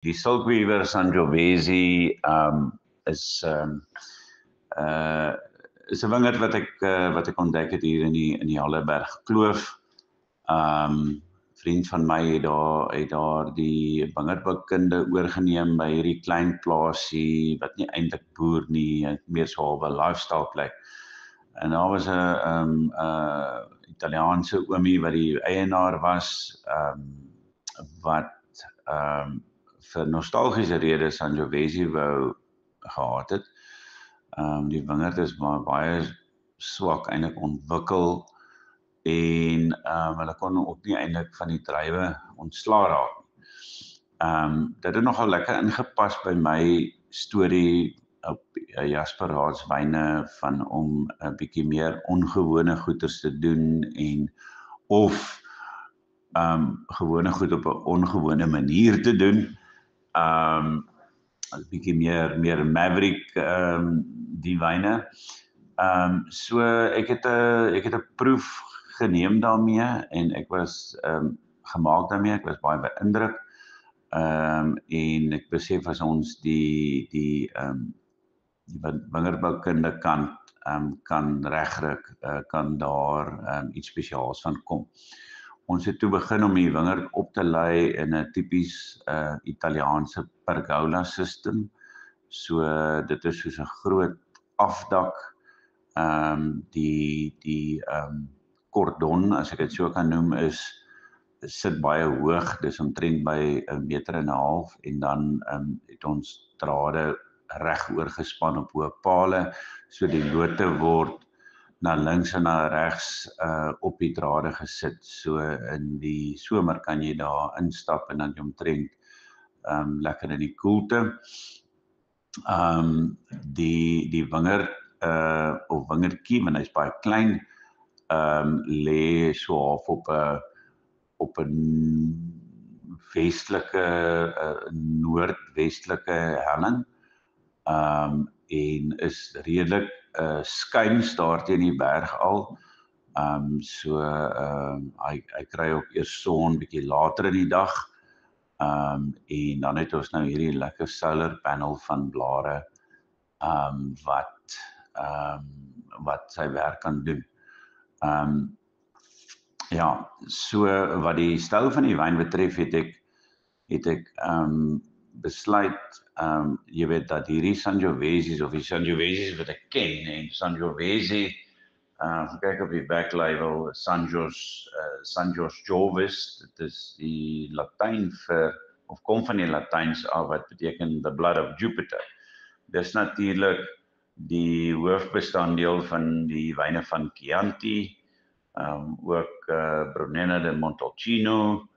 Die Silkweaver Sangiovese is uh, is 'n wingerd wat ek ontdek het hier in die Halleberg Kloof. Vriend van my het daar die wingerdboukunde oorgeneem by hierdie klein plaasie wat nie eintlik boer nie, meer so 'n lifestyle plek. En daar was 'n Italiaanse oomie wat die eienaar was, wat vir nostalgiese redes Sangiovese wou gehad het. Die wingerd is maar baie swak eintlik ontwikkel en hulle kon ook nie eintlik van die druiwe ontslaa raak nie. Dit het nogal lekker ingepas by my storie op Jasper Raads wyne van om 'n bietjie meer ongewone goeders te doen en of gewone goed op 'n ongewone manier te doen. 'n bietjie meer maverick die wyne. So ek het 'n proef geneem daarmee en ek was gemaak daarmee, ek was baie beïndruk. En ek besef as ons die wingerdboukunde kant kan regryk, kan daar iets spesiaals van kom. Ons het toe begin om die wingerd op te lei in 'n tipies Italiaanse pergola system. So dit is soos 'n groot afdak. Die kordon, as ek dit so kan noem, sit baie hoog, dis omtrent by 1,5 meter en dan het ons drade reg oorgespan op hoë pale, so die lote word na links en na regs op die drade gesit. So in die somer kan jy daar instap en dan jy omtrent lekker in die koelte. Die wingerd of wingerdkie, want hy's baie klein, lê so half op 'n westelike, noordwestelike helling, en is redelik skuins daar teen die berg al. Hy kry ook eers son bietjie later in die dag. En dan het ons nou hierdie lekker solar panel van blare wat sy werk kan doen. Ja, so wat die styl van die wyn betref, het ek besluit, jy weet dat hierdie Sangioveses of die Sangioveses wat ek ken, en Sangiovese, kyk op die back label, Sangios Jovis, dit is die Latyn vir, of kom van die Latyns af, wat beteken the blood of Jupiter. Dis natuurlik die hoofbestanddeel van die wyne van Chianti, ook Brunello di Montalcino,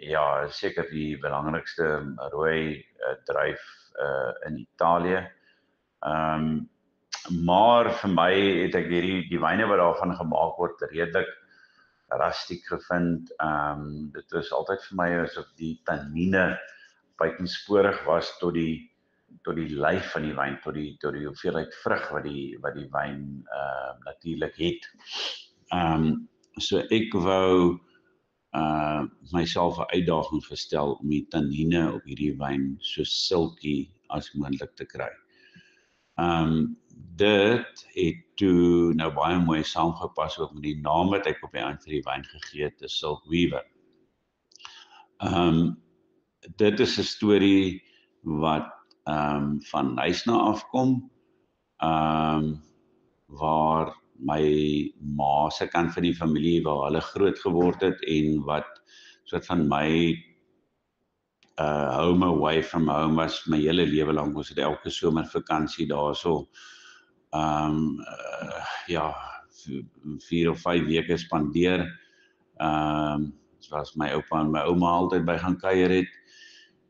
ja, seker die belangrikste rooi druif in Italië. Maar vir my het ek die wyne wat daarvan gemaak word redelik rustiek gevind. Dit was altyd vir my asof die tannine buitensporig was tot die lyf van die wyn, tot die hoeveelheid vrug wat die wyn natuurlik het. So ek wou myself 'n uitdaging gestel om die tannine op hierdie wyn so silky as moontlik te kry. Dit het toe nou baie mooi saamgepas ook met die naam wat ek op die eind vir die wyn gegee het, die Silkweaver. Dit is 'n storie wat van huis na afkom, waar my ma se kant van die familie, waar hulle groot geword het en wat soort van my home away from home was my hele lewe lank. Ons het elke somervakansie daarso ja, 4 of 5 weke spandeer. Dit was my oupa en my ouma altyd by gaan kuier het.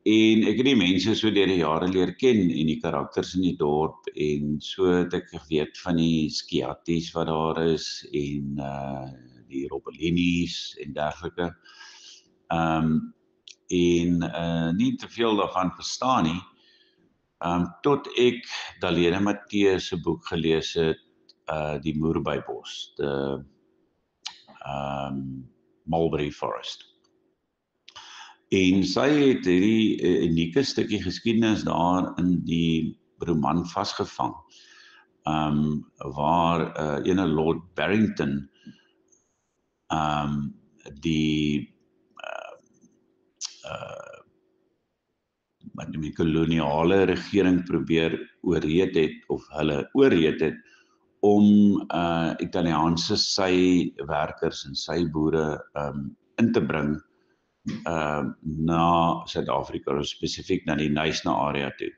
En ek het die mense so deur die jare leer ken en die karakters in die dorp, en so het ek geweet van die Sciattis wat daar is en die Robellinis en dergelike. En nie te veel daarvan verstaan nie, tot ek Dalene Matthee se boek gelees het, Die Moer by Bos, the Mulberry Forest. En sy het hierdie unieke stukkie geskiedenis daar in die roman vasgevang, waar ene Lord Barrington die wat die koloniale regering probeer oorreed het, of hulle oorreed het, om Italiaanse sywerkers en syboere in te bring na Suid-Afrika, of spesifiek na die Knysna area toe.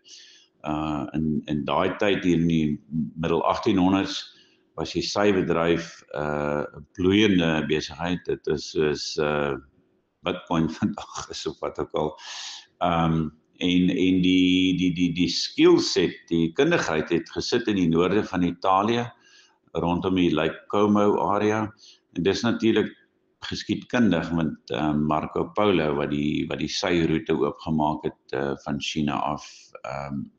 In daai tyd hier in die middel 1800s was die sybedryf bloeiende besigheid. Dit is soos Bitcoin vandag is of wat ook al. En die skillset, die kundigheid het gesit in die noorde van Italië, rondom die Lake Como area. En dis natuurlik geskiedkundig met Marco Polo wat die syroete oopgemaak het van China af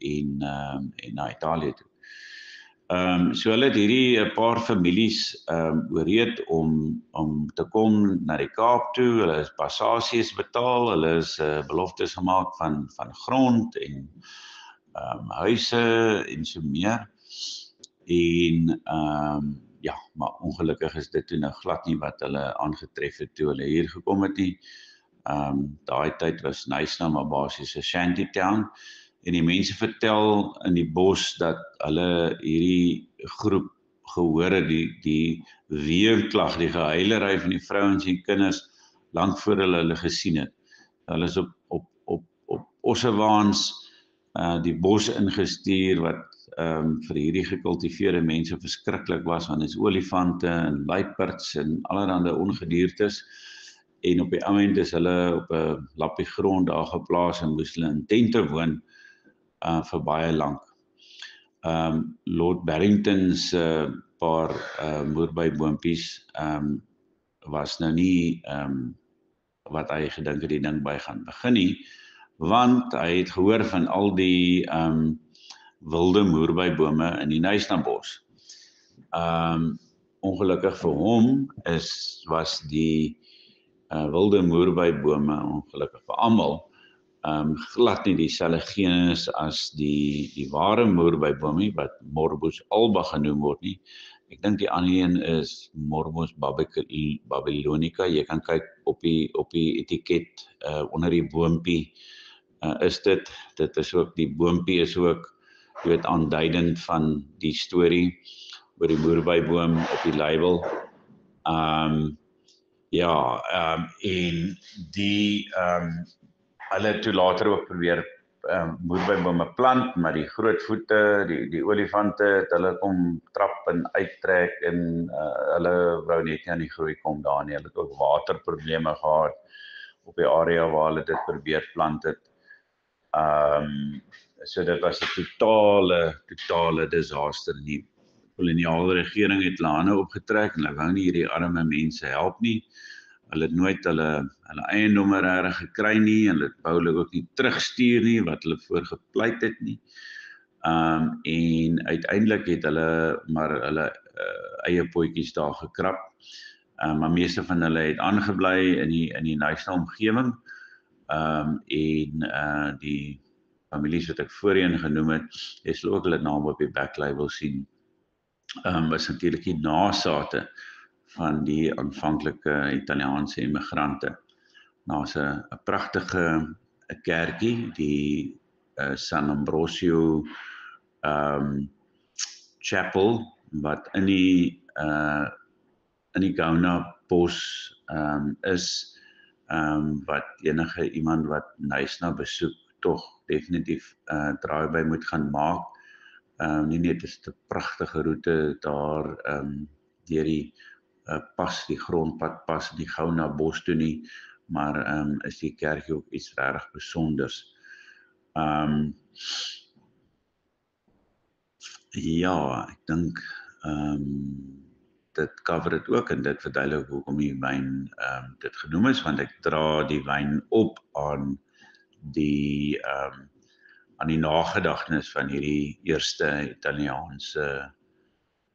en na Italië toe. So hulle het hierdie paar families oorreed om te kom na die Kaap toe. Hulle is passasies betaal, hulle is beloftes gemaak van grond en huise en so meer. En ja, maar ongelukkig is dit toe nou glad nie wat hulle aangetref het toe hulle hier gekom het nie. Daai tyd was Knysna maar basies 'n shantytown. En die mense vertel in die bos dat hulle hierdie groep gehoor het, die weerklag, die gehuilery van die vrouens en kinders, lank voor hulle gesien het. Hulle is op ossewaans die bos ingestuur wat vir hierdie gekultiveerde mense verskriklik was, want dit is olifante en luiperds en allerhande ongediertes. En op die oomblik is hulle op 'n lappie grond daar geplaas en moes hulle in tente woon vir baie lank. Lord Barrington's paar moerbyboontjies was nou nie wat hy gedink het die ding by gaan begin nie, want hy het gehoor van al die wilde moerbybome in die Knysna bos. Ongelukkig vir hom was die wilde moerbybome, ongelukkig vir almal, glad nie dieselfde genes as die ware moerbybome wat Morbus alba genoem word nie. Ek dink die ander een is Morbus babylonica. Jy kan kyk op die etiket onder die boompie is dit is ook, die boompie is ook, jy weet, aanduidend van die storie oor die moerbyboom op die label. En die hulle het toe later ook probeer moerbybome plant, maar die groot voete, die olifante het hulle kom trap en uittrek en hulle wou net nie aan die groei kom daar nie. Hulle het ook waterprobleme gehad op die area waar hulle dit probeer plant het. So dit was 'n totale disaster. Die koloniale regering het hulle hande opgetrek en hulle wou nie hierdie arme mense help nie. Hulle het nooit hulle eiendomme reg gekry nie, en wou hulle ook nie terugstuur nie, wat hulle voorgepleit het nie. En uiteindelik het hulle maar hulle eie potjies daar gekrap. Maar meeste van hulle het aangebly in die Knysna omgewing. En die families wat ek voorheen genoem het, jy sal ook hulle naam op die backlabel sien, was natuurlik die nasate van die aanvanklike Italiaanse immigrante. Daar's 'n pragtige kerkie, die San Ambrosio Chapel, wat in die Gauna bos is, wat enige iemand wat Knysna besoek tog definitief draai by moet gaan maak. Nie net is dit 'n pragtige roete daar deur die pas, die grondpad pas in die Gauna bos toe nie, maar is die kerkie ook iets regtig besonders. Ja, ek dink dit cover dit ook, en dit verduidelik hoekom die wyn dit genoem is, want ek dra die wyn op aan die nagedagtenis van hierdie eerste Italiaanse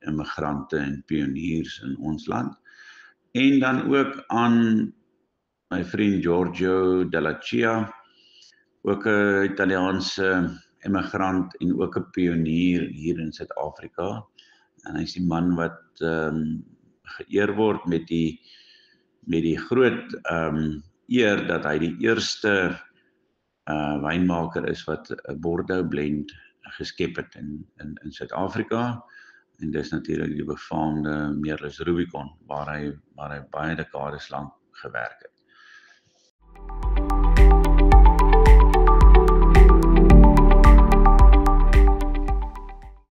immigrante en pioniers in ons land, en dan ook aan my vriend Giorgio Dell'Accia, ook 'n Italiaanse immigrant en ook 'n pionier hier in Suid-Afrika. En hy is die man wat geëer word met die groot eer dat hy die eerste wynmaker is wat 'n Bordeaux blend geskep het in Suid-Afrika. En dis natuurlik die befaamde Merlus Rubicon waar hy baie dekades lank gewerk het.